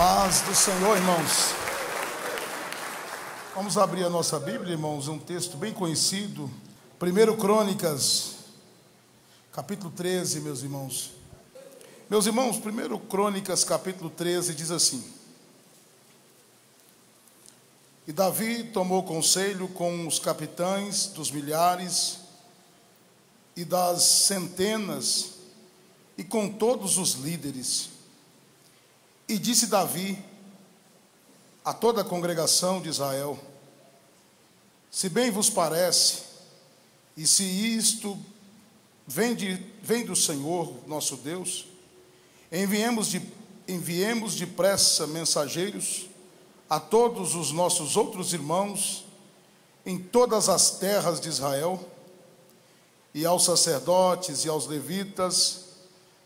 Paz do Senhor, irmãos. Vamos abrir a nossa Bíblia, irmãos, um texto bem conhecido. 1 Crônicas, capítulo 13, meus irmãos. Meus irmãos, 1 Crônicas, capítulo 13, diz assim: E Davi tomou conselho com os capitães dos milhares e das centenas e com todos os líderes. E disse Davi a toda a congregação de Israel: se bem vos parece, e se isto vem do Senhor nosso Deus, enviemos depressa mensageiros a todos os nossos outros irmãos em todas as terras de Israel, e aos sacerdotes e aos levitas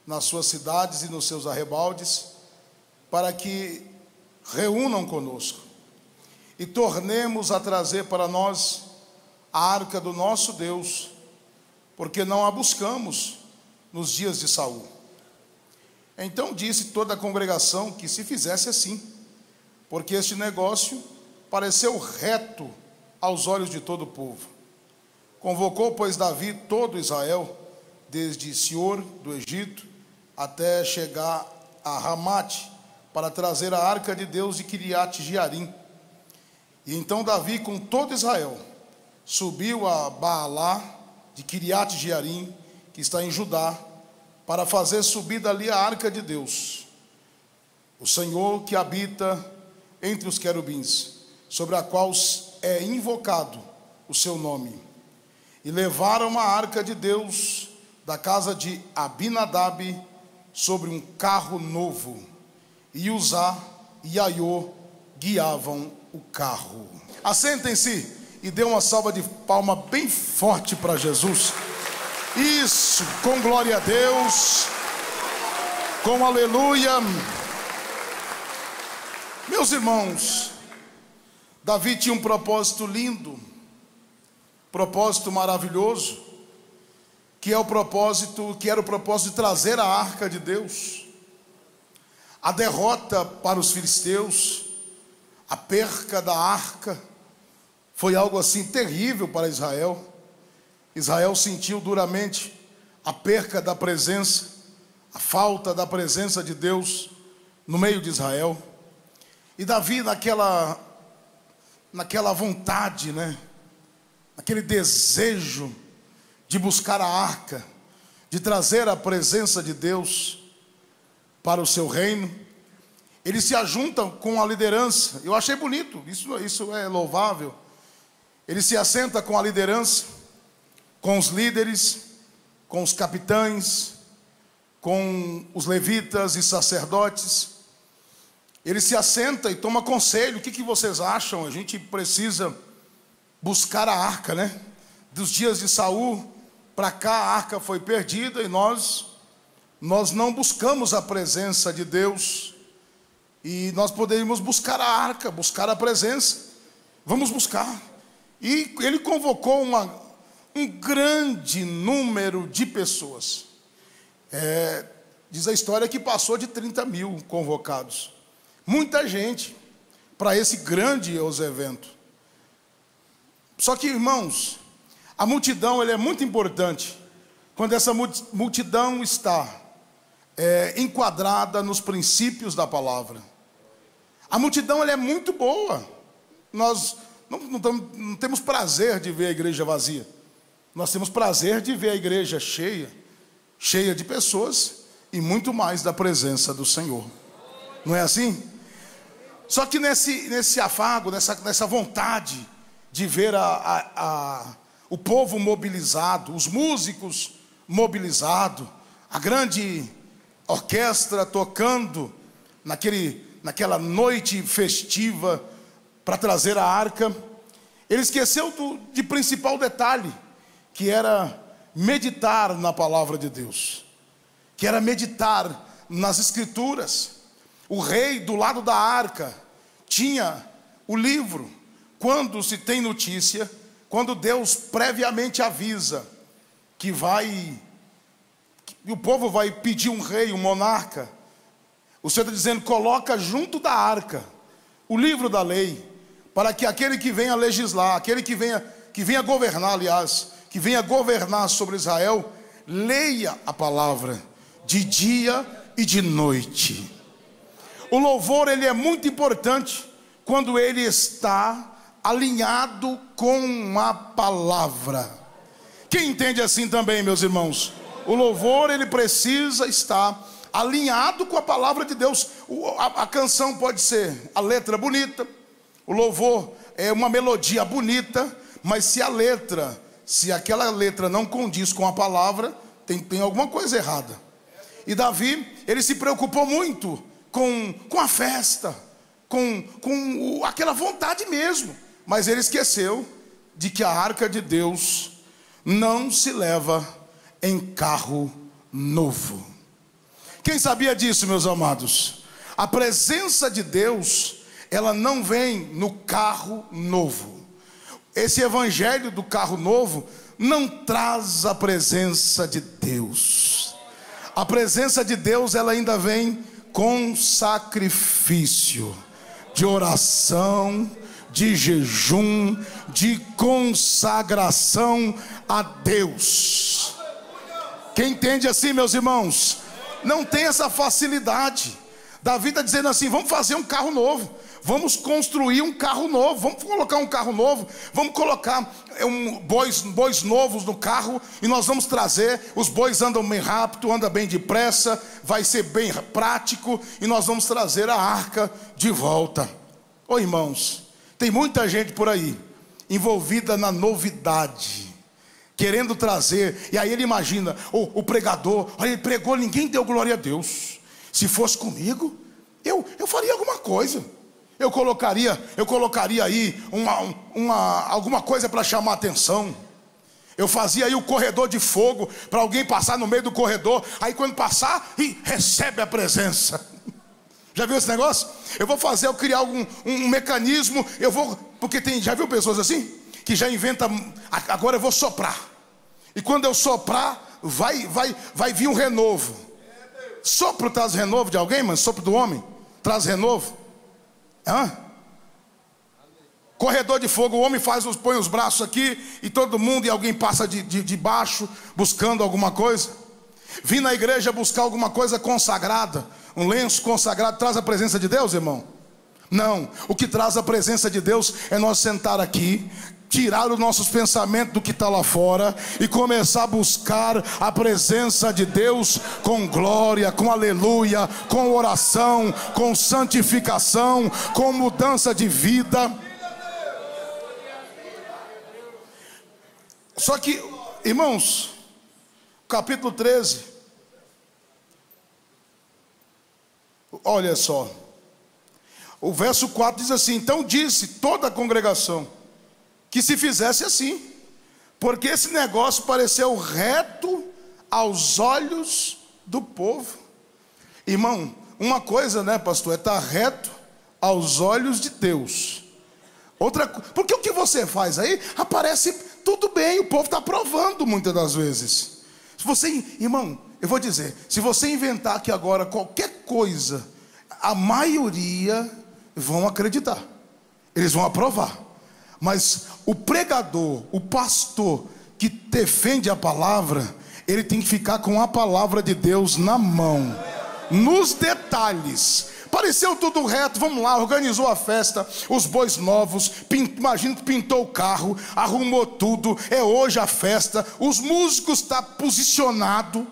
nas suas cidades e nos seus arrebaldes, para que reúnam conosco e tornemos a trazer para nós a arca do nosso Deus, porque não a buscamos nos dias de Saul. Então disse toda a congregação que se fizesse assim, porque este negócio pareceu reto aos olhos de todo o povo. Convocou, pois, Davi todo Israel, desde Sior do Egito até chegar a Ramate, para trazer a arca de Deus de Quiriate Jearim. E então Davi, com todo Israel, subiu a Baalá de Quiriate Jearim, que está em Judá, para fazer subir dali a arca de Deus, o Senhor que habita entre os querubins, sobre a qual é invocado o seu nome. E levaram a arca de Deus da casa de Abinadab sobre um carro novo, e Uzá e Aiô guiavam o carro. Assentem-se e dê uma salva de palma bem forte para Jesus. Isso, com glória a Deus, com aleluia. Meus irmãos, Davi tinha um propósito lindo, propósito maravilhoso, que era o propósito de trazer a arca de Deus. A derrota para os filisteus, a perca da arca, foi algo assim terrível para Israel. Israel sentiu duramente a perca da presença, a falta da presença de Deus no meio de Israel. E Davi, naquela vontade, naquele desejo de buscar a arca, de trazer a presença de Deus para o seu reino, eles se ajuntam com a liderança. Eu achei bonito, isso é louvável. Ele se assenta com a liderança, com os líderes, com os capitães, com os levitas e sacerdotes. Ele se assenta e toma conselho. O que vocês acham? A gente precisa buscar a arca, Dos dias de Saul para cá a arca foi perdida e nós não buscamos a presença de Deus, e nós poderíamos buscar a arca, buscar a presença. Vamos buscar. E ele convocou um grande número de pessoas. Diz a história que passou de 30 mil convocados. Muita gente para esse grandioso evento. Só que, irmãos, a multidão ela é muito importante quando essa multidão está enquadrada nos princípios da palavra. A multidão ela é muito boa. Nós não temos prazer de ver a igreja vazia. Nós temos prazer de ver a igreja cheia de pessoas e muito mais da presença do Senhor. Não é assim? Só que nesse afago, nessa vontade de ver o povo mobilizado, os músicos mobilizados, a grande orquestra tocando naquela noite festiva para trazer a arca, ele esqueceu de principal detalhe, que era meditar na palavra de Deus, que era meditar nas escrituras. O rei do lado da arca tinha o livro. Quando se tem notícia, quando Deus previamente avisa que o povo vai pedir um rei, um monarca, O Senhor está dizendo: coloca junto da arca o livro da lei, para que aquele que venha legislar, aquele que venha governar, aliás, que venha governar sobre Israel, leia a palavra de dia e de noite. O louvor, ele é muito importante quando ele está alinhado com a palavra. Quem entende assim também, meus irmãos? O louvor, ele precisa estar alinhado com a palavra de Deus. A canção pode ser a letra bonita, o louvor é uma melodia bonita, mas se aquela letra não condiz com a palavra, tem alguma coisa errada. E Davi, ele se preocupou muito com a festa, com aquela vontade mesmo, mas ele esqueceu de que a arca de Deus não se leva em carro novo. Quem sabia disso, meus amados? A presença de Deus, ela não vem no carro novo. Esse evangelho do carro novo não traz a presença de Deus. A presença de Deus, ela ainda vem com sacrifício, de oração, de jejum, de consagração a Deus. Quem entende assim, meus irmãos? Não tem essa facilidade. Davi está dizendo assim: vamos fazer um carro novo, vamos construir um carro novo, vamos colocar um carro novo, vamos colocar bois novos no carro, e nós vamos trazer. Os bois andam bem rápido, andam bem depressa, vai ser bem prático, e nós vamos trazer a arca de volta. Ô irmãos, tem muita gente por aí envolvida na novidade, querendo trazer, e aí ele imagina, o pregador, olha, ele pregou, ninguém deu glória a Deus. Se fosse comigo, eu faria alguma coisa. Eu colocaria aí alguma coisa para chamar a atenção. Eu fazia aí o corredor de fogo, para alguém passar no meio do corredor, aí quando passar, recebe a presença. Já viu esse negócio? Eu criar um mecanismo, porque já viu pessoas assim? Que já inventa, agora eu vou soprar, e quando eu soprar, vai vir um renovo. Sopro traz renovo de alguém, mano? Sopro do homem traz renovo? Corredor de fogo, o homem põe os braços aqui, e todo mundo, e alguém passa de baixo, buscando alguma coisa. Vim na igreja buscar alguma coisa consagrada, um lenço consagrado, traz a presença de Deus, irmão? Não, o que traz a presença de Deus é nós sentar aqui, tirar os nossos pensamentos do que está lá fora e começar a buscar a presença de Deus com glória, com aleluia, com oração, com santificação, com mudança de vida. Só que, irmãos, capítulo 13, olha só, o verso 4 diz assim: então disse toda a congregação que se fizesse assim, porque esse negócio pareceu reto aos olhos do povo. Irmão, uma coisa, né, pastor, é estar reto aos olhos de Deus. Outra, porque o que você faz aí, aparece tudo bem, o povo está aprovando muitas das vezes. Se você, irmão, eu vou dizer, se você inventar aqui agora qualquer coisa, a maioria vão acreditar, eles vão aprovar. Mas o pregador, o pastor que defende a palavra, ele tem que ficar com a palavra de Deus na mão, nos detalhes. Pareceu tudo reto, vamos lá, organizou a festa, os bois novos, imagina que pintou o carro, arrumou tudo, é hoje a festa, os músicos estão posicionados,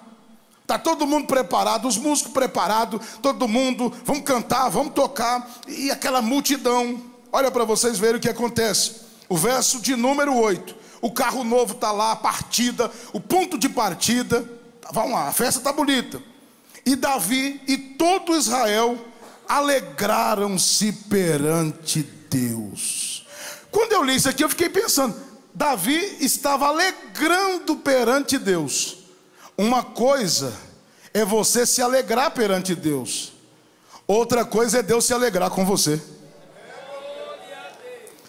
está todo mundo preparado, os músicos preparados, todo mundo, vamos cantar, vamos tocar, e aquela multidão. Olha para vocês verem o que acontece. O verso de número 8. O carro novo está lá, a partida, o ponto de partida. Vamos lá, a festa está bonita. E Davi e todo Israel alegraram-se perante Deus. Quando eu li isso aqui, eu fiquei pensando, Davi estava alegrando perante Deus. Uma coisa é você se alegrar perante Deus, outra coisa é Deus se alegrar com você.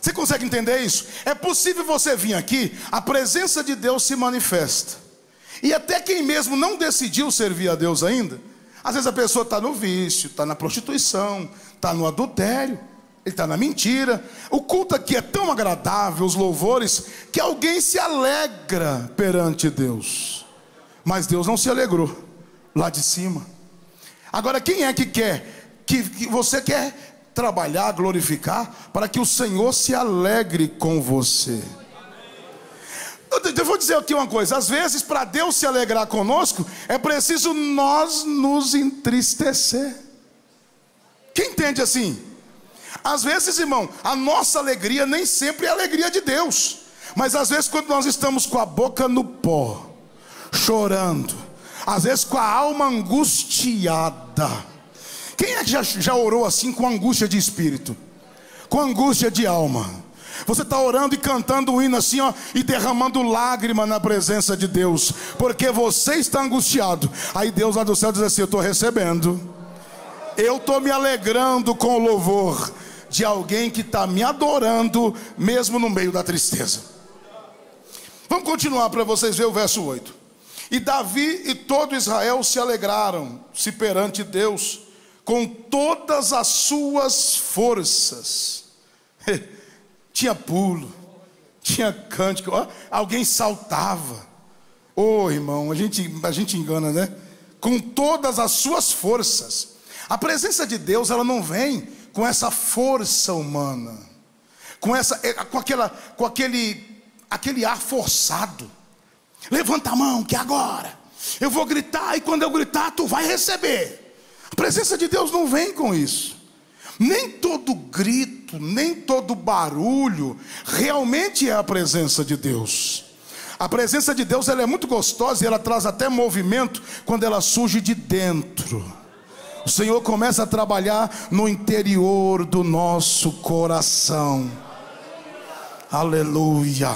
Você consegue entender isso? É possível você vir aqui, a presença de Deus se manifesta, e até quem mesmo não decidiu servir a Deus ainda, Às vezes a pessoa está no vício, está na prostituição, está no adultério, ele está na mentira. O culto aqui é tão agradável, os louvores, que alguém se alegra perante Deus. Mas Deus não se alegrou lá de cima. Agora, quem é que quer, que você quer trabalhar, glorificar, para que o Senhor se alegre com você? Eu vou dizer aqui uma coisa: às vezes, para Deus se alegrar conosco, é preciso nós nos entristecer. Quem entende assim? Às vezes, irmão, a nossa alegria nem sempre é a alegria de Deus. Mas às vezes, quando nós estamos com a boca no pó, chorando, às vezes com a alma angustiada. Quem é que já orou assim, com angústia de espírito, com angústia de alma? Você está orando e cantando um hino assim, ó, e derramando lágrima na presença de Deus, porque você está angustiado. Aí Deus lá do céu diz assim: eu estou recebendo, eu estou me alegrando com o louvor de alguém que está me adorando, mesmo no meio da tristeza. Vamos continuar para vocês verem o verso 8. E Davi e todo Israel se alegraram-se perante Deus com todas as suas forças. Tinha pulo, tinha cântico, alguém saltava. Irmão, a gente engana, né? Com todas as suas forças. A presença de Deus, ela não vem com essa força humana, com aquele ar forçado. Levanta a mão que agora eu vou gritar, e quando eu gritar tu vai receber. A presença de Deus não vem com isso. Nem todo grito, nem todo barulho realmente é a presença de Deus. A presença de Deus, ela é muito gostosa e ela traz até movimento quando ela surge de dentro. O Senhor começa a trabalhar no interior do nosso coração. Aleluia.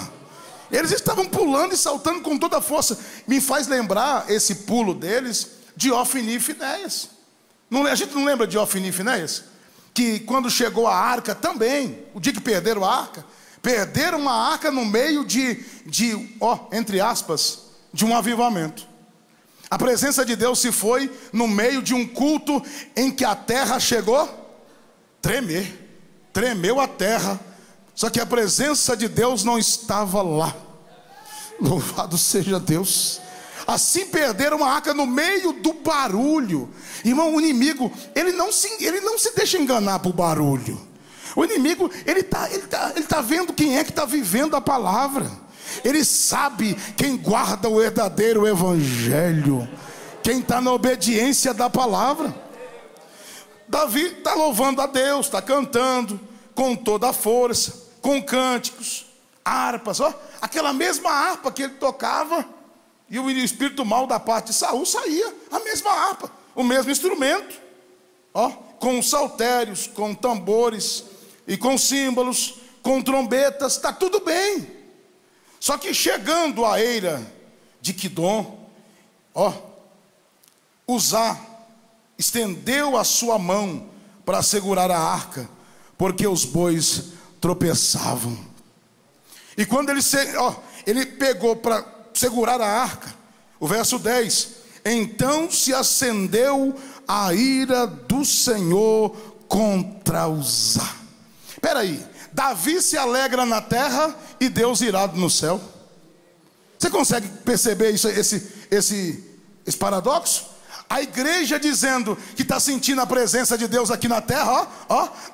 Eles estavam pulando e saltando com toda a força. Me faz lembrar esse pulo deles de Ofni e Finéias. A gente não lembra de Ofni e Finéias? Que quando chegou a arca também, o dia que perderam a arca no meio entre aspas, de um avivamento. A presença de Deus se foi no meio de um culto em que a terra chegou a tremeu a terra, só que a presença de Deus não estava lá. Louvado seja Deus. Assim perderam a arca no meio do barulho. Irmão, o inimigo, ele não se deixa enganar por barulho. O inimigo, ele tá vendo quem é que está vivendo a palavra. Ele sabe quem guarda o verdadeiro evangelho, quem está na obediência da palavra. Davi está louvando a Deus, está cantando com toda a força, com cânticos, harpas, aquela mesma harpa que ele tocava, e o espírito mau da parte de Saul saía, a mesma harpa, o mesmo instrumento, com saltérios, com tambores, e com símbolos, com trombetas, está tudo bem. Só que chegando à eira de Quidom, Uzá estendeu a sua mão para segurar a arca, porque os bois tropeçavam. E quando ele pegou para segurar a arca, o verso 10: então se acendeu a ira do Senhor contra Uzá. Espera aí, Davi se alegra na terra e Deus irado no céu. Você consegue perceber esse paradoxo? A igreja dizendo que está sentindo a presença de Deus aqui na terra,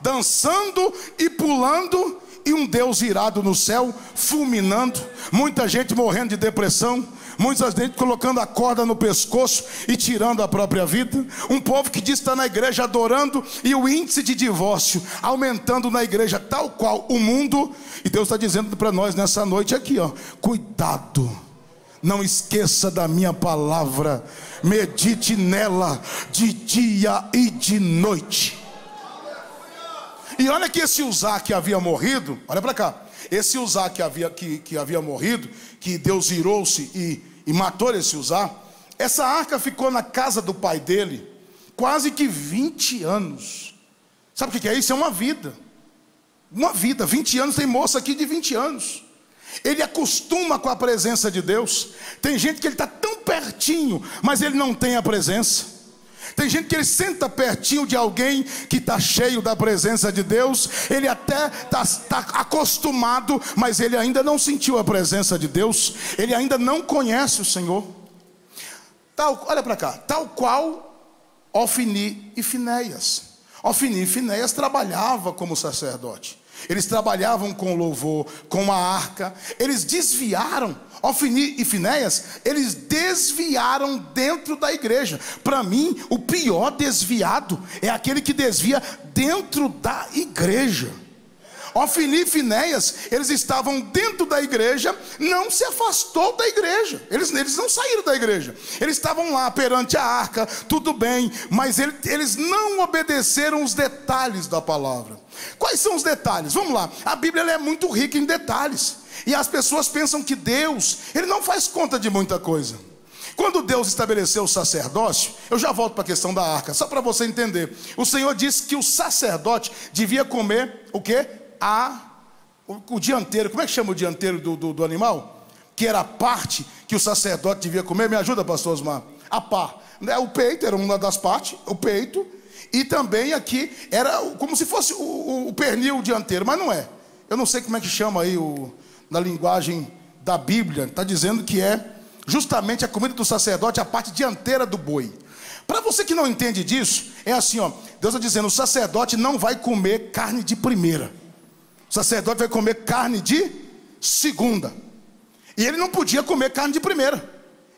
dançando e pulando, e um Deus irado no céu, fulminando, muita gente morrendo de depressão, muita gente colocando a corda no pescoço e tirando a própria vida. Um povo que diz que está na igreja adorando, e o índice de divórcio aumentando na igreja, tal qual o mundo. E Deus está dizendo para nós nessa noite aqui, cuidado, não esqueça da minha palavra, medite nela de dia e de noite. E olha que esse Uzá que havia morrido, olha para cá, esse Uzá que havia morrido, que Deus irou-se e matou esse Uzá, essa arca ficou na casa do pai dele quase que 20 anos. Sabe o que é isso? É uma vida. 20 anos, tem moça aqui de 20 anos. Ele acostuma com a presença de Deus. Tem gente que ele está tão pertinho, mas ele não tem a presença. Tem gente que ele senta pertinho de alguém que está cheio da presença de Deus, ele até está acostumado, mas ele ainda não sentiu a presença de Deus, ele ainda não conhece o Senhor. Olha para cá, tal qual Ofni e Finéias. Ofni e Finéias trabalhavam como sacerdote. Eles trabalhavam com louvor, com a arca. Eles desviaram, Ofni e Finéias, eles desviaram dentro da igreja. Para mim, o pior desviado é aquele que desvia dentro da igreja. Ofni e Finéias, eles estavam dentro da igreja, não se afastou da igreja, eles não saíram da igreja, eles estavam lá perante a arca, tudo bem, mas eles não obedeceram os detalhes da palavra. Quais são os detalhes? Vamos lá, a Bíblia ela é muito rica em detalhes, e as pessoas pensam que Deus, ele não faz conta de muita coisa. Quando Deus estabeleceu o sacerdócio, eu já volto para a questão da arca, só para você entender. O Senhor disse que o sacerdote devia comer o quê? O dianteiro. Como é que chama o dianteiro do animal? Que era a parte que o sacerdote devia comer. Me ajuda, pastor Osmar? A pá, o peito era uma das partes, o peito. E também aqui era como se fosse o pernil dianteiro, mas não é. Eu não sei como é que chama aí na linguagem da Bíblia. Está dizendo que é justamente a comida do sacerdote, a parte dianteira do boi. Para você que não entende disso, é assim, ó. Deus está dizendo, o sacerdote não vai comer carne de primeira. O sacerdote vai comer carne de segunda. E ele não podia comer carne de primeira.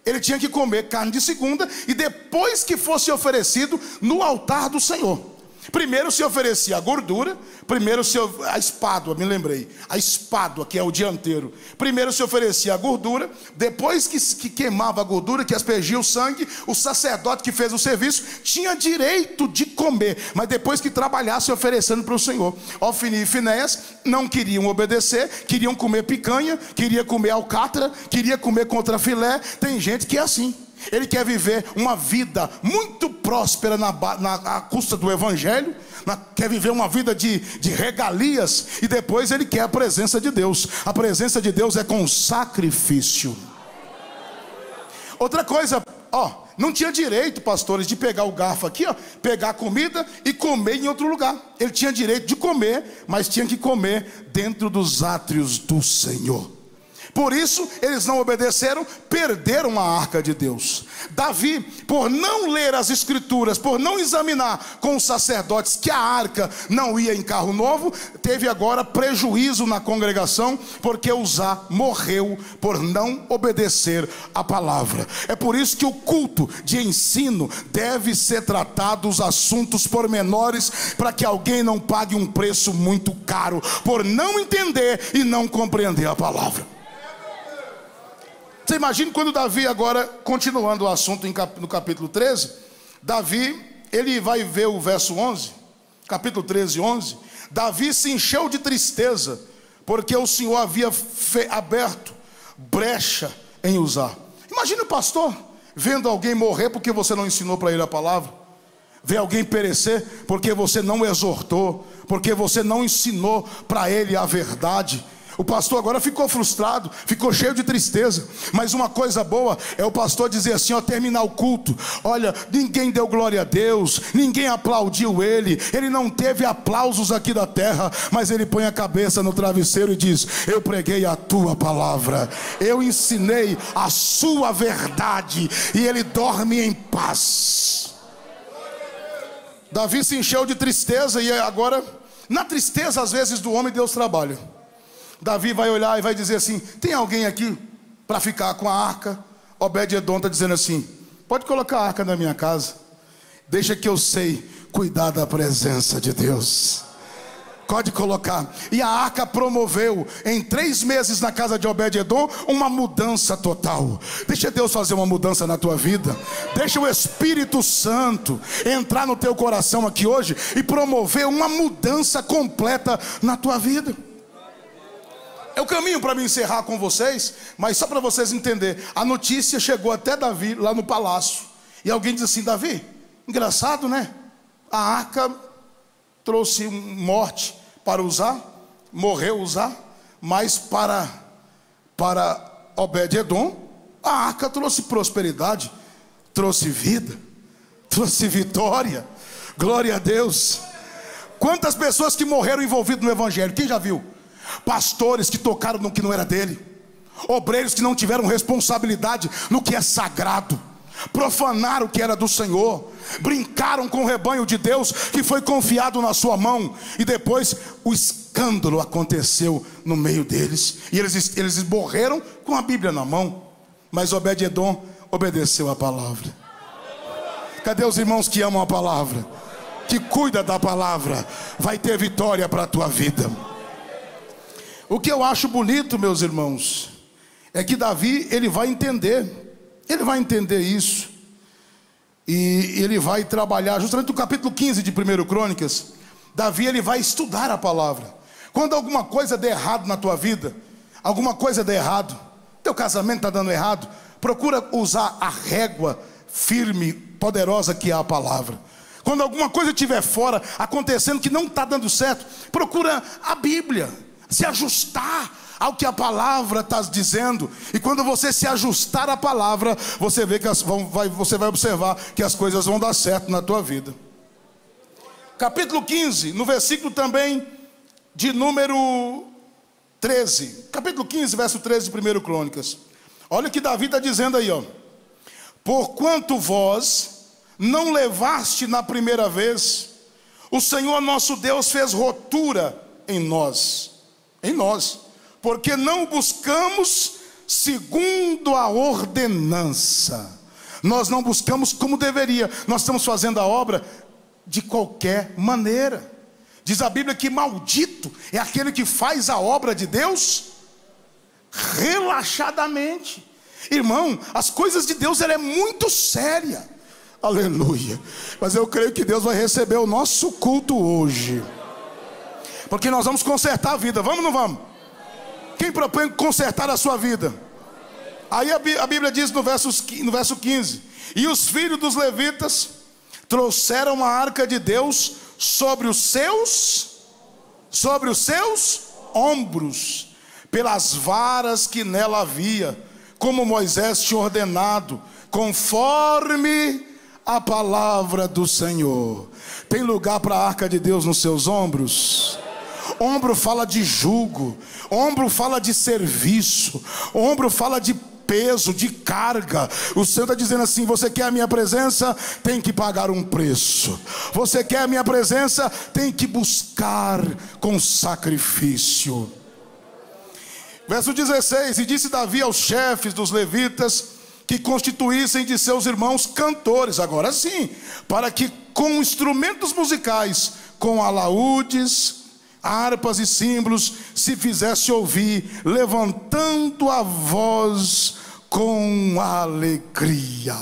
Ele tinha que comer carne de segunda. E depois que fosse oferecido no altar do Senhor. Primeiro se oferecia a gordura. Primeiro a espádua, me lembrei. A espádua, que é o dianteiro. Primeiro se oferecia a gordura. Depois que queimava a gordura, que aspergia o sangue, o sacerdote que fez o serviço tinha direito de comer. Mas depois que trabalhasse oferecendo para o Senhor. Ofni e Finéias não queriam obedecer. Queriam comer picanha. Queriam comer alcatra. Queriam comer contrafilé. Tem gente que é assim. Ele quer viver uma vida muito próspera à custa do evangelho, quer viver uma vida de regalias, e depois ele quer a presença de Deus. A presença de Deus é com sacrifício. Outra coisa, não tinha direito, pastores, de pegar o garfo aqui, pegar a comida e comer em outro lugar. Ele tinha direito de comer, mas tinha que comer dentro dos átrios do Senhor. Por isso eles não obedeceram, perderam a arca de Deus. Davi, por não ler as escrituras, por não examinar com os sacerdotes que a arca não ia em carro novo, teve agora prejuízo na congregação, porque Uzá morreu por não obedecer a palavra. É por isso que o culto de ensino deve ser tratado os assuntos pormenores, para que alguém não pague um preço muito caro por não entender e não compreender a palavra. Você imagina quando Davi, agora continuando o assunto no capítulo 13, Davi, ele vai ver o verso 11, capítulo 13, 11. Davi se encheu de tristeza, porque o Senhor havia aberto brecha em Uzá. Imagina o pastor vendo alguém morrer porque você não ensinou para ele a palavra, ver alguém perecer porque você não exortou, porque você não ensinou para ele a verdade. O pastor agora ficou frustrado, ficou cheio de tristeza. Mas uma coisa boa é o pastor dizer assim, terminar o culto: olha, ninguém deu glória a Deus, ninguém aplaudiu ele não teve aplausos aqui da terra, mas ele põe a cabeça no travesseiro e diz: eu preguei a tua palavra, eu ensinei a sua verdade, e ele dorme em paz. Davi se encheu de tristeza, e agora, na tristeza às vezes do homem, Deus trabalha. Davi vai olhar e vai dizer assim: tem alguém aqui para ficar com a arca? Obed-edom está dizendo assim: pode colocar a arca na minha casa, deixa que eu sei cuidar da presença de Deus. Pode colocar. E a arca promoveu em 3 meses na casa de Obed-edom uma mudança total. Deixa Deus fazer uma mudança na tua vida. Deixa o Espírito Santo entrar no teu coração aqui hoje e promover uma mudança completa na tua vida. É o caminho para me encerrar com vocês, mas só para vocês entenderem. A notícia chegou até Davi lá no palácio, e alguém diz assim: Davi, engraçado, né? A arca trouxe morte para Uzá, morreu Uzá, mas para Obed-edom, a arca trouxe prosperidade, trouxe vida, trouxe vitória. Glória a Deus. Quantas pessoas que morreram envolvidas no evangelho? Quem já viu? Pastores que tocaram no que não era dele, obreiros que não tiveram responsabilidade no que é sagrado, profanaram o que era do Senhor, brincaram com o rebanho de Deus que foi confiado na sua mão, e depois o escândalo aconteceu no meio deles, e eles morreram com a Bíblia na mão. Mas Obed-edom obedeceu a palavra. Cadê os irmãos que amam a palavra, que cuidam da palavra? Vai ter vitória para a tua vida. O que eu acho bonito, meus irmãos, é que Davi, ele vai entender isso, e ele vai trabalhar, justamente no capítulo 15 de 1 Crônicas, Davi, ele vai estudar a palavra. Quando alguma coisa der errado na tua vida, alguma coisa der errado, teu casamento está dando errado, procura usar a régua firme, poderosa que é a palavra. Quando alguma coisa estiver fora, acontecendo que não está dando certo, procura a Bíblia, se ajustar ao que a palavra está dizendo. E quando você se ajustar à palavra, você você vai observar que as coisas vão dar certo na tua vida. Capítulo 15, no versículo também de número 13. Capítulo 15, verso 13 de 1 Crônicas. Olha o que Davi está dizendo aí, ó. Porquanto vós não levaste na primeira vez, o Senhor nosso Deus fez rotura em nós, porque não buscamos segundo a ordenança. Nós não buscamos como deveria. Nós estamos fazendo a obra de qualquer maneira. Diz a Bíblia que maldito é aquele que faz a obra de Deus relaxadamente. Irmão, as coisas de Deus, ela é muito séria. Aleluia. Mas eu creio que Deus vai receber o nosso culto hoje, porque nós vamos consertar a vida. Vamos ou não vamos? Quem propõe consertar a sua vida? Aí a Bíblia diz no verso 15: e os filhos dos levitas trouxeram a arca de Deus sobre os seus ombros, pelas varas que nela havia, como Moisés tinha ordenado, conforme a palavra do Senhor. Tem lugar para a arca de Deus nos seus ombros? Ombro fala de jugo, ombro fala de serviço, ombro fala de peso, de carga. O Senhor está dizendo assim: você quer a minha presença? Tem que pagar um preço. Você quer a minha presença? Tem que buscar com sacrifício. Verso 16: e disse Davi aos chefes dos levitas que constituíssem de seus irmãos cantores, agora sim, para que com instrumentos musicais, com alaúdes, harpas e símbolos, se fizesse ouvir, levantando a voz com alegria.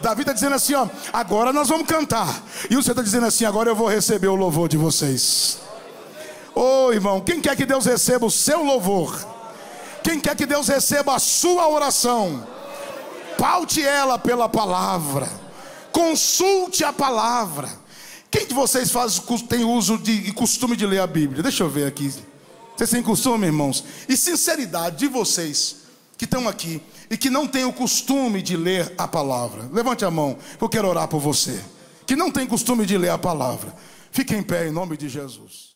Davi está dizendo assim, ó, agora nós vamos cantar. E o Senhor está dizendo assim: agora eu vou receber o louvor de vocês. Ô irmão, quem quer que Deus receba o seu louvor? Quem quer que Deus receba a sua oração? Paute ela pela palavra, consulte a palavra. Quem de vocês tem uso e costume de ler a Bíblia? Deixa eu ver aqui. Vocês têm costume, irmãos? E sinceridade de vocês que estão aqui e que não têm o costume de ler a palavra, levante a mão, eu quero orar por você que não tem costume de ler a palavra. Fique em pé em nome de Jesus.